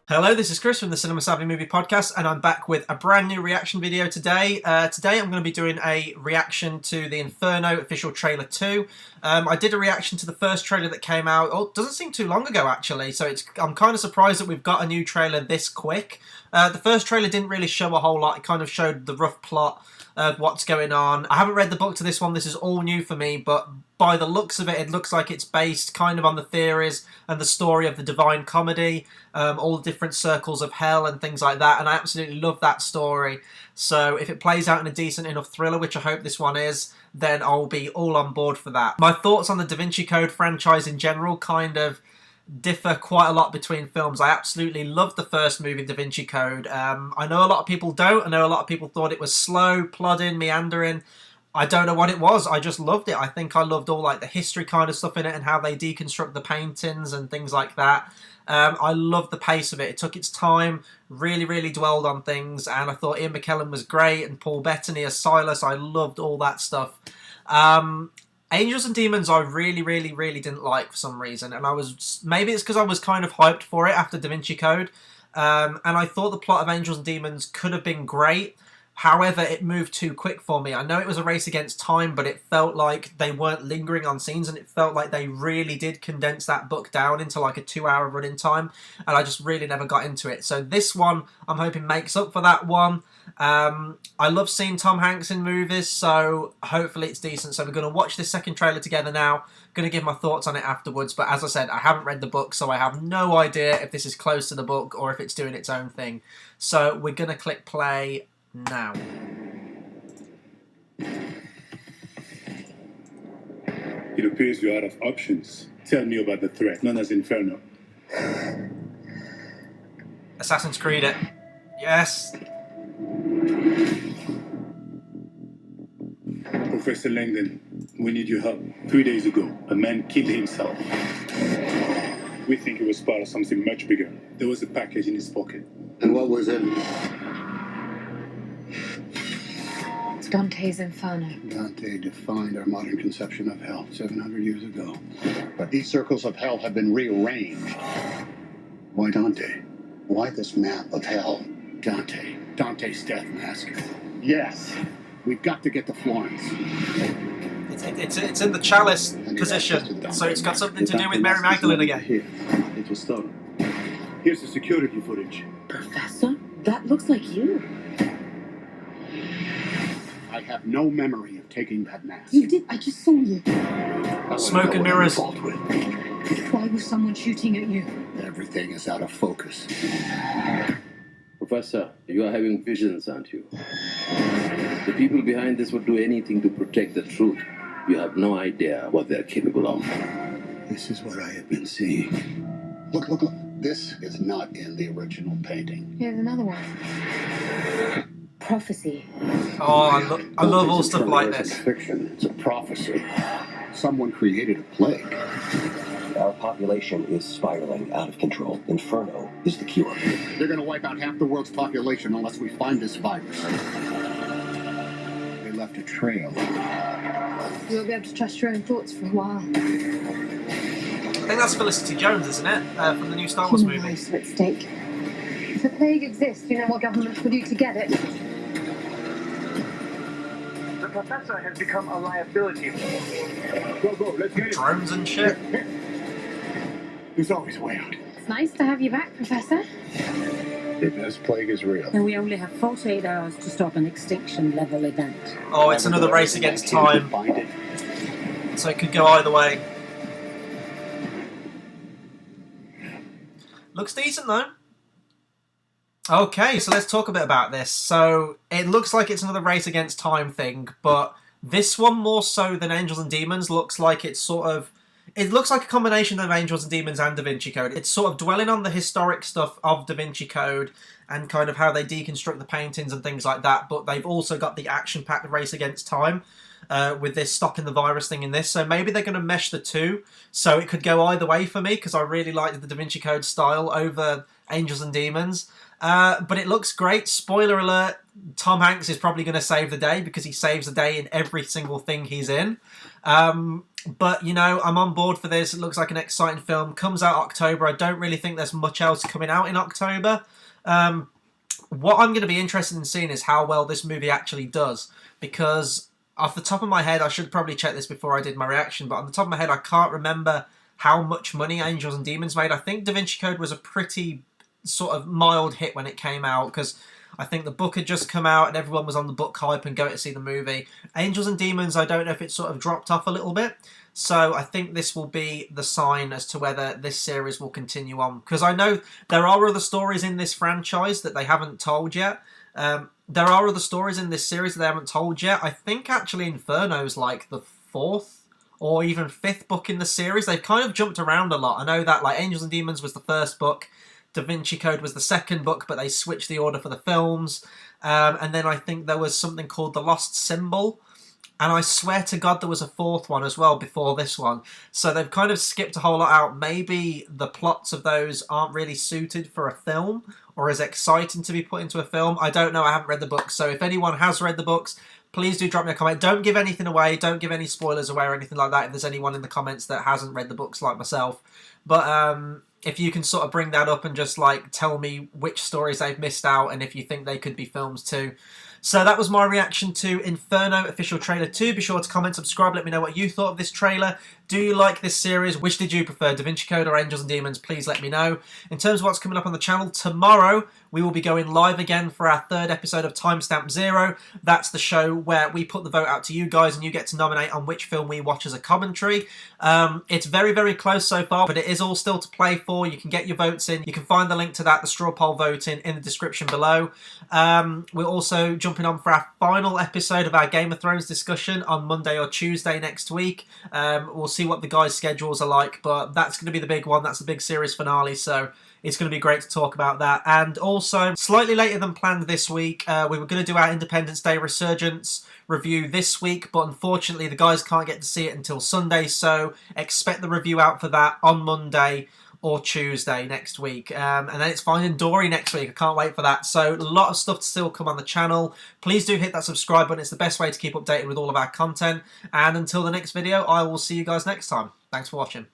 Hello, this is Chris from the Cinema Savvy Movie Podcast, and I'm back with a brand new reaction video today. Today I'm going to be doing a reaction to the Inferno official trailer 2. I did a reaction to the first trailer that came out, it doesn't seem too long ago actually, so I'm kind of surprised that we've got a new trailer this quick. The first trailer didn't really show a whole lot, it kind of showed the rough plot of what's going on. I haven't read the book to this one, this is all new for me, but by the looks of it, it looks like it's based kind of on the theories and the story of the Divine Comedy, all the different circles of hell and things like that, and I absolutely love that story. So if it plays out in a decent enough thriller, which I hope this one is, then I'll be all on board for that. My thoughts on the Da Vinci Code franchise in general kind of differ quite a lot between films. I absolutely loved the first movie, Da Vinci Code. I know a lot of people don't. I know a lot of people thought it was slow, plodding, meandering. I don't know what it was. I just loved it. I think I loved all like the history kind of stuff in it and how they deconstruct the paintings and things like that. I loved the pace of it. It took its time, really dwelled on things, and I thought Ian McKellen was great and Paul Bettany as Silas. I loved all that stuff. Angels and Demons I really didn't like for some reason, and maybe it's because I was kind of hyped for it after Da Vinci Code, and I thought the plot of Angels and Demons could have been great. However, it moved too quick for me. I know it was a race against time, but it felt like they weren't lingering on scenes, and it felt like they really did condense that book down into like a 2-hour running time, and I just really never got into it. So this one, I'm hoping makes up for that one. I love seeing Tom Hanks in movies, so hopefully it's decent. So we're going to watch this second trailer together now. Going to give my thoughts on it afterwards, but as I said, I haven't read the book, so I have no idea if this is close to the book or if it's doing its own thing. So we're going to click play now. It appears you're out of options. Tell me about the threat known as Inferno. Assassin's Creed it. Yes. Professor Langdon, we need your help. 3 days ago, a man killed himself. We think it was part of something much bigger. There was a package in his pocket. And what was it? It's Dante's Inferno. Dante defined our modern conception of hell 700 years ago. But these circles of hell have been rearranged. Why Dante? Why this map of hell? Dante. Dante's death mask. Yes. We've got to get to Florence. It's in the chalice position, so it's got something to do with Mary Magdalene again. Here. It was stolen. Here's the security footage. Professor? That looks like you. I have no memory of taking that mask. You did. I just saw you. Smoke and mirrors. Why was someone shooting at you? Everything is out of focus. Professor, you are having visions, aren't you? The people behind this would do anything to protect the truth. You have no idea what they're capable of. This is what I have been seeing. Look. This is not in the original painting. Here's another one. Prophecy. Oh, I love all stuff like this. It's fiction. It's a prophecy. Someone created a plague. Our population is spiraling out of control. Inferno is the cure. They're going to wipe out half the world's population unless we find this virus. They left a trail. You won't be able to trust your own thoughts for a while. I think that's Felicity Jones, isn't it? From the new Star Wars Human movie. lives are at stake. If a plague exists, do you know what governments will do to get it? The professor has become a liability. Go, let's get it. Drones and shit. There's always a way out. It's nice to have you back, Professor. If this plague is real. And we only have 48 hours to stop an extinction-level event. Oh, it's another race against time. So it could go either way. Looks decent though. Okay, so let's talk a bit about this. So it looks like it's another race against time thing, but this one more so than Angels and Demons looks like it's sort of... It looks like a combination of Angels and Demons and Da Vinci Code. It's sort of dwelling on the historic stuff of Da Vinci Code and kind of how they deconstruct the paintings and things like that, but they've also got the action-packed race against time with this stopping the virus thing in this. So maybe they're going to mesh the two, so it could go either way for me, because I really liked the Da Vinci Code style over Angels and Demons. But it looks great. Spoiler alert, Tom Hanks is probably going to save the day because he saves the day in every single thing he's in. But, you know, I'm on board for this. It looks like an exciting film. Comes out October. I don't really think there's much else coming out in October. What I'm going to be interested in seeing is how well this movie actually does. Because off the top of my head, I should probably check this before I did my reaction, but on the top of my head, I can't remember how much money Angels and Demons made. I think Da Vinci Code was a pretty sort of mild hit when it came out, because I think the book had just come out and everyone was on the book hype and going to see the movie. Angels and Demons, I don't know if it sort of dropped off a little bit. So I think this will be the sign as to whether this series will continue on. Because I know there are other stories in this franchise that they haven't told yet. There are other stories in this series that they haven't told yet. I think actually Inferno's like the 4th or even 5th book in the series. They've kind of jumped around a lot. I know that like Angels and Demons was the 1st book. Da Vinci Code was the 2nd book, but they switched the order for the films. And then I think there was something called The Lost Symbol. And I swear to God there was a 4th one as well before this one. So they've kind of skipped a whole lot out. Maybe the plots of those aren't really suited for a film or as exciting to be put into a film. I don't know. I haven't read the books. So if anyone has read the books, please do drop me a comment. Don't give anything away. Don't give any spoilers away or anything like that if there's anyone in the comments that hasn't read the books like myself. But if you can sort of bring that up and just like tell me which stories they've missed out and if you think they could be films too. So that was my reaction to Inferno official trailer 2. Be sure to comment, subscribe, let me know what you thought of this trailer. Do you like this series? Which did you prefer, Da Vinci Code or Angels and Demons? Please let me know. In terms of what's coming up on the channel, tomorrow we will be going live again for our 3rd episode of Timestamp Zero. That's the show where we put the vote out to you guys and you get to nominate on which film we watch as a commentary. It's very, very close so far, but it is all still to play for. You can get your votes in. You can find the link to that, the straw poll voting, in the description below. We're also jumping on for our final episode of our Game of Thrones discussion on Monday or Tuesday next week. We'll see what the guys' schedules are like, but that's going to be the big one. That's the big series finale, so it's going to be great to talk about that. And also, slightly later than planned this week, we were going to do our Independence Day Resurgence review this week, but unfortunately the guys can't get to see it until Sunday, so expect the review out for that on Monday or Tuesday next week. And then it's Finding Dory next week. I can't wait for that. So a lot of stuff to still come on the channel. Please do hit that subscribe button. It's the best way to keep updated with all of our content. And until the next video, I will see you guys next time. Thanks for watching.